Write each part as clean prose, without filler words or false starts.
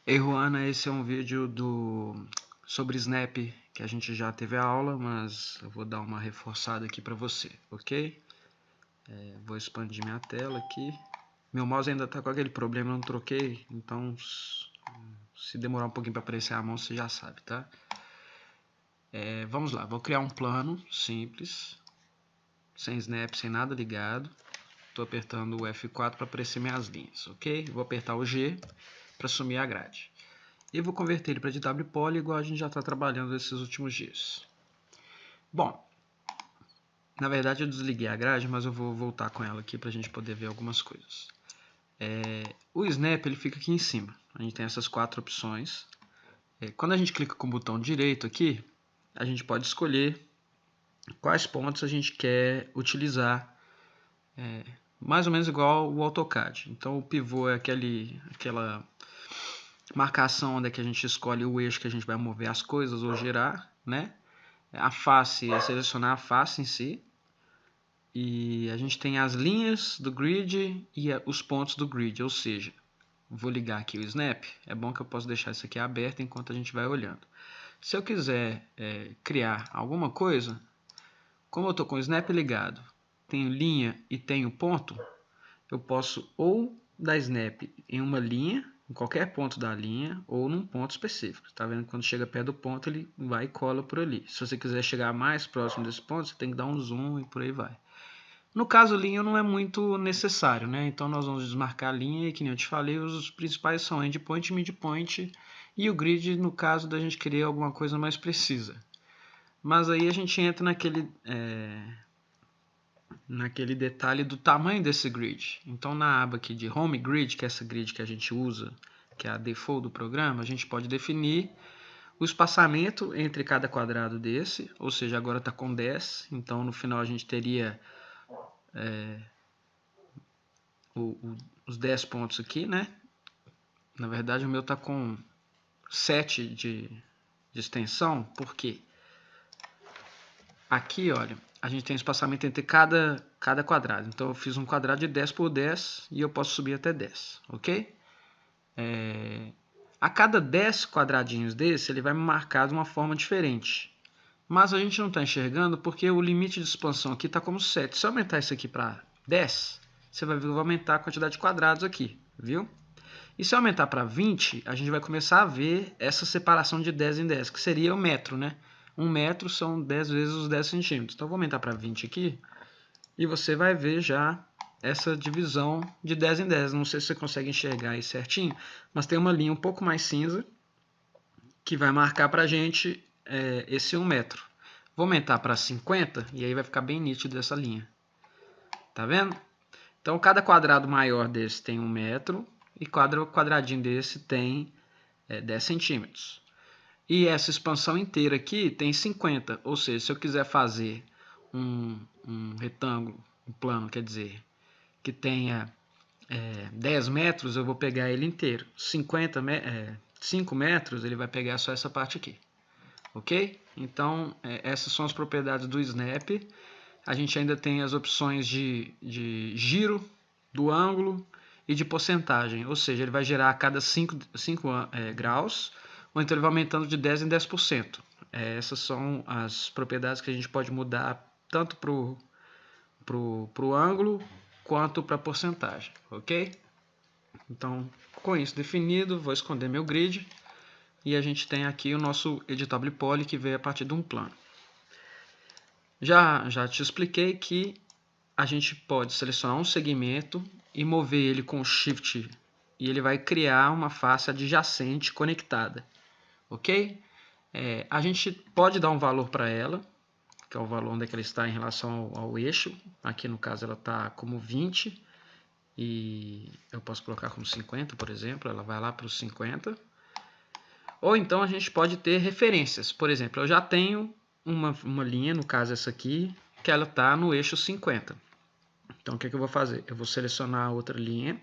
Ei, Juana, esse é um vídeo sobre Snap que a gente já teve a aula, mas eu vou dar uma reforçada aqui para você, ok? Vou expandir minha tela aqui. Meu mouse ainda está com aquele problema, eu não troquei, então se demorar um pouquinho para aparecer a mão, você já sabe, tá? Vamos lá, vou criar um plano simples, sem Snap, sem nada ligado. Estou apertando o F4 para aparecer minhas linhas, ok? Vou apertar o G para sumir a grade. E vou converter ele para DW-Poly igual a gente já está trabalhando esses últimos dias. Bom, na verdade eu desliguei a grade, mas eu vou voltar com ela aqui para a gente poder ver algumas coisas. O Snap ele fica aqui em cima. A gente tem essas quatro opções. Quando a gente clica com o botão direito aqui, a gente pode escolher quais pontos a gente quer utilizar. Mais ou menos igual o AutoCAD. Então o pivô é aquela marcação onde é que a gente escolhe o eixo que a gente vai mover as coisas ou girar, né? A face é selecionar a face em si. E a gente tem as linhas do grid e os pontos do grid, ou seja, vou ligar aqui o Snap. É bom que eu posso deixar isso aqui aberto enquanto a gente vai olhando. Se eu quiser criar alguma coisa, como eu estou com o Snap ligado, tenho linha e tenho ponto, eu posso ou dar Snap em uma linha, em qualquer ponto da linha, ou num ponto específico. Tá vendo que quando chega perto do ponto, ele vai e cola por ali. Se você quiser chegar mais próximo desse ponto, você tem que dar um zoom e por aí vai. No caso, linha não é muito necessário, né? Então nós vamos desmarcar a linha e, que nem eu te falei, os principais são endpoint, midpoint e o grid no caso da gente querer alguma coisa mais precisa. Mas aí a gente entra naquele detalhe do tamanho desse grid. Então na aba aqui de Home Grid, que é essa grid que a gente usa, que é a default do programa, a gente pode definir o espaçamento entre cada quadrado desse, ou seja, agora está com 10, então no final a gente teria os 10 pontos aqui, né? Na verdade o meu está com 7 de extensão, porque aqui, olha, a gente tem espaçamento entre cada quadrado. Então eu fiz um quadrado de 10 por 10 e eu posso subir até 10, ok? A cada 10 quadradinhos desse, ele vai me marcar de uma forma diferente. Mas a gente não está enxergando porque o limite de expansão aqui está como 7. Se eu aumentar isso aqui para 10, você vai ver que eu vou aumentar a quantidade de quadrados aqui, viu? E se eu aumentar para 20, a gente vai começar a ver essa separação de 10 em 10, que seria o metro, né? 1 metro são 10 vezes os 10 centímetros. Então eu vou aumentar para 20 aqui e você vai ver já essa divisão de 10 em 10. Não sei se você consegue enxergar aí certinho, mas tem uma linha um pouco mais cinza que vai marcar para a gente esse 1 metro. Vou aumentar para 50 e aí vai ficar bem nítido essa linha. Tá vendo? Então cada quadrado maior desse tem 1 metro e cada quadradinho desse tem 10 centímetros. E essa expansão inteira aqui tem 50, ou seja, se eu quiser fazer um retângulo, um plano, quer dizer, que tenha 10 metros, eu vou pegar ele inteiro. 5 metros, ele vai pegar só essa parte aqui. Ok? Então, essas são as propriedades do Snap. A gente ainda tem as opções de giro do ângulo e de porcentagem, ou seja, ele vai girar a cada 5 graus, ou então ele vai aumentando de 10 em 10%. Essas são as propriedades que a gente pode mudar tanto para o ângulo quanto para a porcentagem, ok? Então, com isso definido, vou esconder meu grid e a gente tem aqui o nosso Editable Poly que veio a partir de um plano. Já te expliquei que a gente pode selecionar um segmento e mover ele com o Shift e ele vai criar uma face adjacente conectada, ok? A gente pode dar um valor para ela, que é o valor onde é que ela está em relação ao eixo. Aqui no caso ela está como 20 e eu posso colocar como 50, por exemplo, ela vai lá para os 50. Ou então a gente pode ter referências, por exemplo, eu já tenho uma linha, no caso essa aqui, que ela está no eixo 50. Então o que eu vou fazer? Eu vou selecionar a outra linha.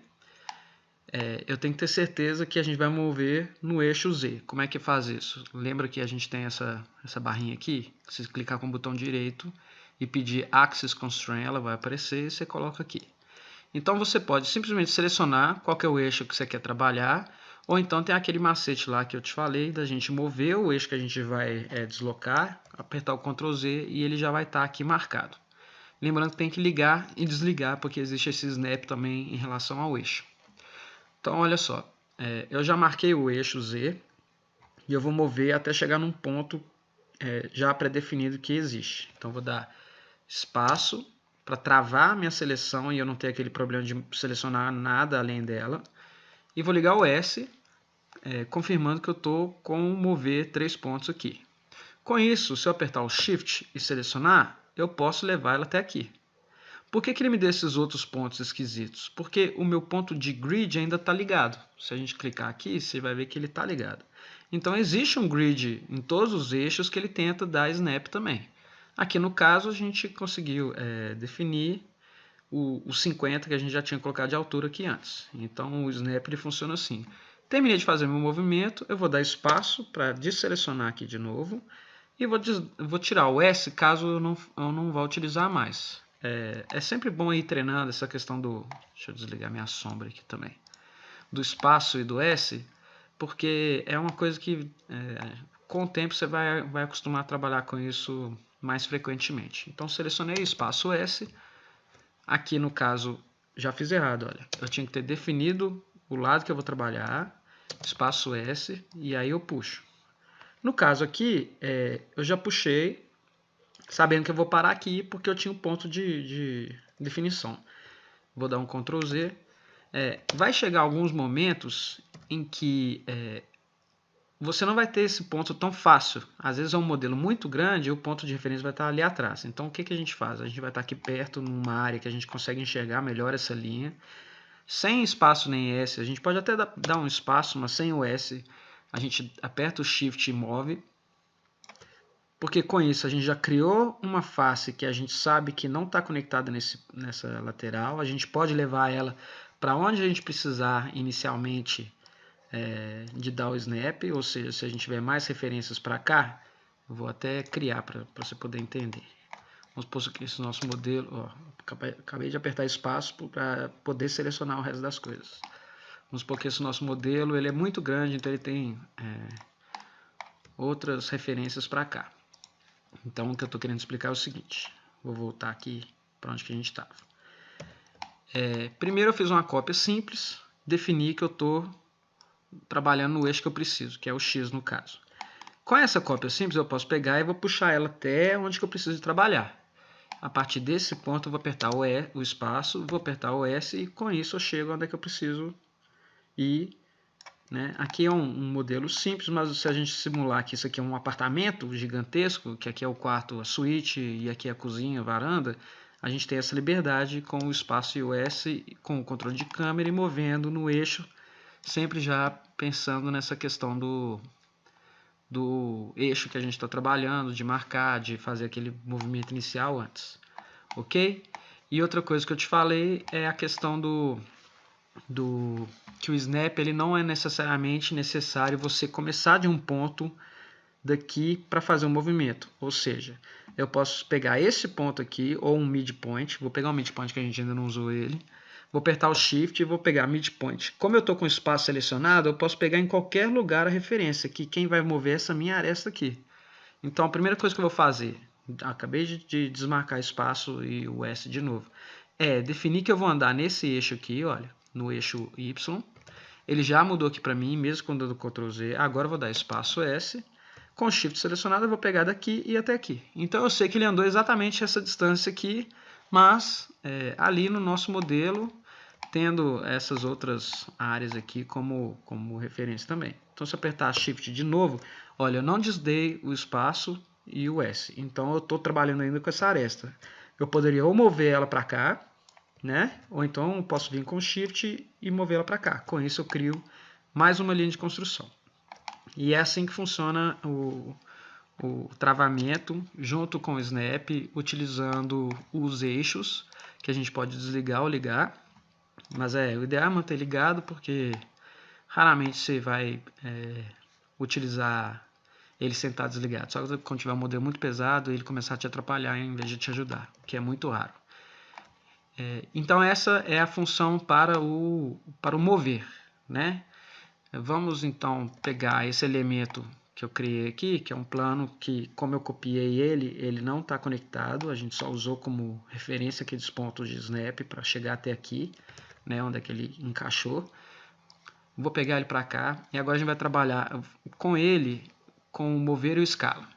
Eu tenho que ter certeza que a gente vai mover no eixo Z. Como é que faz isso? Lembra que a gente tem essa barrinha aqui? Se você clicar com o botão direito e pedir Axis Constraint, ela vai aparecer e você coloca aqui. Então você pode simplesmente selecionar qual que é o eixo que você quer trabalhar, Ou então tem aquele macete lá que eu te falei, da gente mover o eixo que a gente vai deslocar, apertar o Ctrl Z e ele já vai estar aqui marcado. Lembrando que tem que ligar e desligar, porque existe esse snap também em relação ao eixo. Então olha só, eu já marquei o eixo Z e eu vou mover até chegar num ponto já pré-definido que existe. Então vou dar espaço para travar a minha seleção e eu não ter aquele problema de selecionar nada além dela. E vou ligar o S, confirmando que eu estou com mover 3 pontos aqui. Com isso, se eu apertar o Shift e selecionar, eu posso levar ela até aqui. Por que ele me deu esses outros pontos esquisitos? Porque o meu ponto de grid ainda está ligado. Se a gente clicar aqui, você vai ver que ele está ligado. Então existe um grid em todos os eixos que ele tenta dar snap também. Aqui no caso a gente conseguiu definir o 50 que a gente já tinha colocado de altura aqui antes. Então o snap ele funciona assim. Terminei de fazer meu movimento, eu vou dar espaço para desselecionar aqui de novo. E vou tirar o S caso eu não vá utilizar mais. É sempre bom ir treinando essa questão do... Deixa eu desligar minha sombra aqui também. Do espaço e do S, porque é uma coisa que com o tempo você vai acostumar a trabalhar com isso mais frequentemente. Então selecionei espaço S. Aqui no caso já fiz errado, olha. Eu tinha que ter definido o lado que eu vou trabalhar, espaço S, e aí eu puxo. No caso aqui, eu já puxei, sabendo que eu vou parar aqui, porque eu tinha um ponto de definição. Vou dar um Ctrl Z. Vai chegar alguns momentos em que você não vai ter esse ponto tão fácil. Às vezes é um modelo muito grande e o ponto de referência vai estar ali atrás. Então o que a gente faz? A gente vai estar aqui perto, numa área que a gente consegue enxergar melhor essa linha. Sem espaço nem S, a gente pode até dar um espaço, mas sem o S, a gente aperta o Shift e move. Porque com isso a gente já criou uma face que a gente sabe que não está conectada nessa lateral. A gente pode levar ela para onde a gente precisar inicialmente de dar o snap. Ou seja, se a gente tiver mais referências para cá, eu vou até criar para você poder entender. Vamos supor que esse nosso modelo... Ó, acabei de apertar espaço para poder selecionar o resto das coisas. Vamos supor que esse nosso modelo ele é muito grande, então ele tem outras referências para cá. Então, o que eu estou querendo explicar é o seguinte. Vou voltar aqui para onde que a gente estava. Primeiro eu fiz uma cópia simples, defini que eu estou trabalhando no eixo que eu preciso, que é o X no caso. Com essa cópia simples eu posso pegar e vou puxar ela até onde que eu preciso trabalhar. A partir desse ponto eu vou apertar o espaço, vou apertar o S e com isso eu chego onde é que eu preciso ir. Né? Aqui é um modelo simples, mas se a gente simular que isso aqui é um apartamento gigantesco, que aqui é o quarto, a suíte, e aqui é a cozinha, a varanda, a gente tem essa liberdade com o espaço e o S, com o controle de câmera e movendo no eixo, sempre já pensando nessa questão do eixo que a gente está trabalhando, de marcar, de fazer aquele movimento inicial antes. Ok? E outra coisa que eu te falei é a questão que o snap ele não é necessariamente necessário você começar de um ponto daqui para fazer um movimento. Ou seja, eu posso pegar esse ponto aqui, ou um midpoint, vou pegar um midpoint que a gente ainda não usou ele, vou apertar o Shift e vou pegar midpoint. Como eu estou com o espaço selecionado, eu posso pegar em qualquer lugar a referência, que quem vai mover essa minha aresta aqui. Então a primeira coisa que eu vou fazer, acabei de desmarcar espaço e o S de novo, é definir que eu vou andar nesse eixo aqui, olha, no eixo Y. Ele já mudou aqui para mim, mesmo quando eu dou Ctrl Z. Agora eu vou dar espaço S. Com o Shift selecionado, eu vou pegar daqui e até aqui. Então eu sei que ele andou exatamente essa distância aqui, mas ali no nosso modelo, tendo essas outras áreas aqui como referência também. Então se eu apertar Shift de novo, olha, eu não desdei o espaço e o S. Então eu estou trabalhando ainda com essa aresta. Eu poderia ou mover ela para cá, né? Ou então eu posso vir com o Shift e mover ela para cá. Com isso eu crio mais uma linha de construção. E é assim que funciona o travamento junto com o snap, utilizando os eixos, que a gente pode desligar ou ligar. Mas o ideal é manter ligado, porque raramente você vai utilizar ele sem estar desligado. Só quando tiver um modelo muito pesado, ele começar a te atrapalhar em vez de te ajudar, que é muito raro. Então essa é a função para o mover, né? Vamos então pegar esse elemento que eu criei aqui, que é um plano que, como eu copiei ele não está conectado, a gente só usou como referência aqueles pontos de snap para chegar até aqui, né, onde é que ele encaixou. Vou pegar ele para cá e agora a gente vai trabalhar com ele, com o mover e o escala.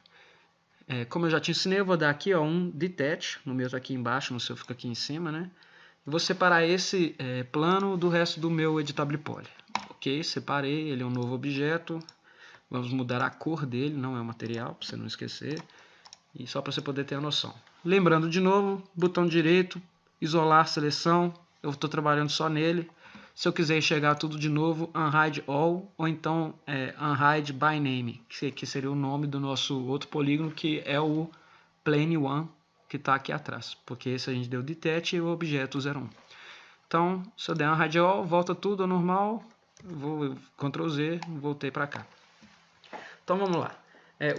Como eu já te ensinei, eu vou dar aqui ó, um detach, no meu está aqui embaixo, no seu fica aqui em cima, né? Vou separar esse plano do resto do meu editable poly. Ok, separei, ele é um novo objeto. Vamos mudar a cor dele, não é o material, para você não esquecer. E só para você poder ter a noção. Lembrando de novo, botão direito, isolar seleção. Eu estou trabalhando só nele. Se eu quiser enxergar tudo de novo, unhide all, ou então unhide by name, que seria o nome do nosso outro polígono, que é o plane 1, que está aqui atrás. Porque esse a gente deu detach e o objeto 01. Então, se eu der unhide all, volta tudo ao normal. Vou Ctrl Z, voltei para cá. Então vamos lá.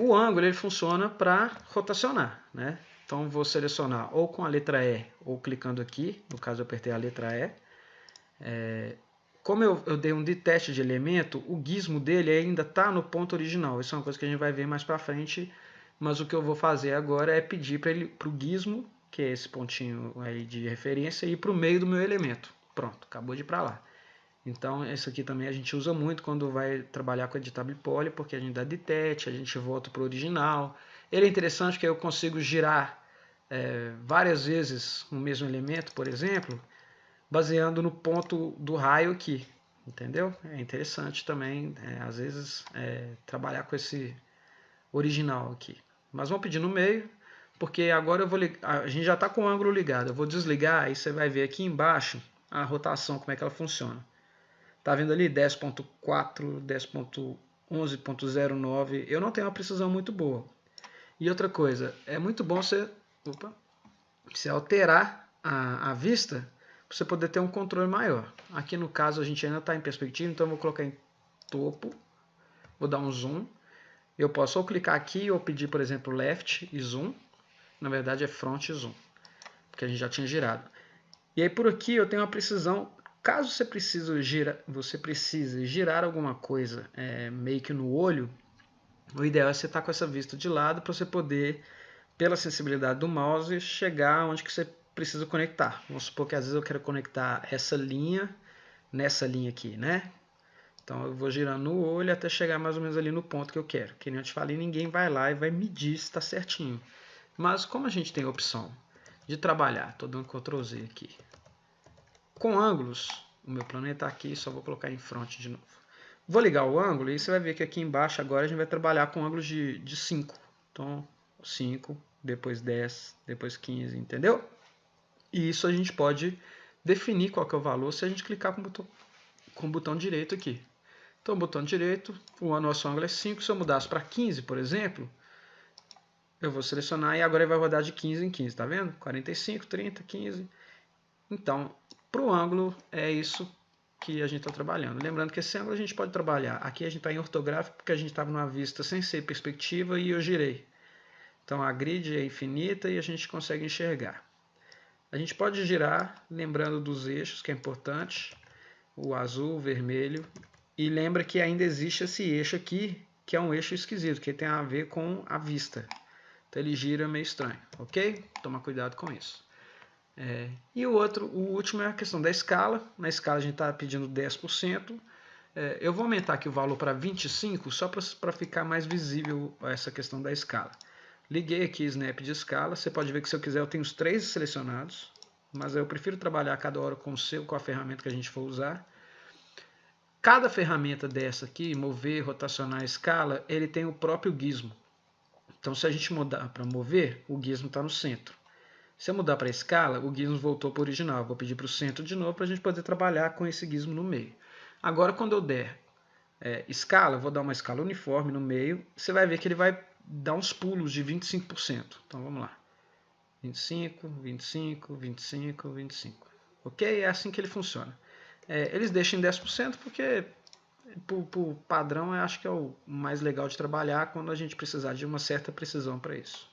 O ângulo ele funciona para rotacionar, né? Então vou selecionar ou com a letra E ou clicando aqui, no caso eu apertei a letra E. Como eu dei um detach de elemento, o gizmo dele ainda está no ponto original. Isso é uma coisa que a gente vai ver mais para frente, mas o que eu vou fazer agora é pedir para o gizmo, que é esse pontinho aí de referência, ir para o meio do meu elemento. Pronto, acabou de ir para lá. Então, isso aqui também a gente usa muito quando vai trabalhar com editable poly, porque a gente dá detach, a gente volta para o original. Ele é interessante porque eu consigo girar várias vezes o mesmo elemento, por exemplo, baseando no ponto do raio aqui, entendeu? É interessante também, às vezes, trabalhar com esse original aqui. Mas vamos pedir no meio, porque agora eu vou a gente já está com o ângulo ligado. Eu vou desligar e você vai ver aqui embaixo a rotação, como é que ela funciona. Tá vendo ali 10.4, 10.11.09. Eu não tenho uma precisão muito boa. E outra coisa, é muito bom você alterar a vista para você poder ter um controle maior. Aqui no caso a gente ainda está em perspectiva, então eu vou colocar em topo, vou dar um zoom. Eu posso ou clicar aqui ou pedir, por exemplo, left e zoom. Na verdade é front e zoom, porque a gente já tinha girado. E aí por aqui eu tenho uma precisão. Caso você precise girar alguma coisa meio que no olho, o ideal é você estar com essa vista de lado para você poder, pela sensibilidade do mouse, chegar onde que você precisa conectar. Vamos supor que às vezes eu quero conectar essa linha nessa linha aqui, né? Então eu vou girando no olho até chegar mais ou menos ali no ponto que eu quero. Que nem eu te falei, ninguém vai lá e vai medir se está certinho. Mas como a gente tem a opção de trabalhar, estou dando Ctrl Z aqui, com ângulos, o meu plano está aqui, só vou colocar em front de novo. Vou ligar o ângulo e você vai ver que aqui embaixo agora a gente vai trabalhar com ângulos de 5. Então, 5, depois 10, depois 15, entendeu? E isso a gente pode definir qual que é o valor se a gente clicar com o botão direito aqui. Então, o botão direito, o nosso ângulo é 5. Se eu mudasse para 15, por exemplo, eu vou selecionar e agora ele vai rodar de 15 em 15, tá vendo? 45, 30, 15. Então, para o ângulo, é isso que a gente está trabalhando. Lembrando que esse ângulo a gente pode trabalhar. Aqui a gente está em ortográfico porque a gente estava numa vista sem ser perspectiva e eu girei. Então a grid é infinita e a gente consegue enxergar. A gente pode girar, lembrando dos eixos, que é importante. O azul, o vermelho. E lembra que ainda existe esse eixo aqui, que é um eixo esquisito, que tem a ver com a vista. Então ele gira meio estranho, ok? Toma cuidado com isso. E o último é a questão da escala. Na escala a gente está pedindo 10%. Eu vou aumentar aqui o valor para 25, só para ficar mais visível essa questão da escala. Liguei aqui Snap de escala. Você pode ver que se eu quiser eu tenho os 3 selecionados, mas eu prefiro trabalhar cada hora com a ferramenta que a gente for usar. Cada ferramenta dessa aqui, mover, rotacionar, escala, ele tem o próprio gizmo. Então se a gente mudar para mover, o gizmo está no centro. Se eu mudar para a escala, o gizmo voltou para o original. Vou pedir para o centro de novo para a gente poder trabalhar com esse gizmo no meio. Agora, quando eu der escala, vou dar uma escala uniforme no meio. Você vai ver que ele vai dar uns pulos de 25%. Então, vamos lá. 25, 25, 25, 25. Ok? É assim que ele funciona. Eles deixam em 10% porque, por padrão, eu acho que é o mais legal de trabalhar quando a gente precisar de uma certa precisão para isso.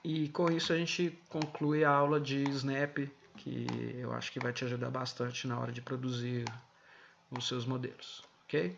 E com isso a gente conclui a aula de Snap, que eu acho que vai te ajudar bastante na hora de produzir os seus modelos, ok?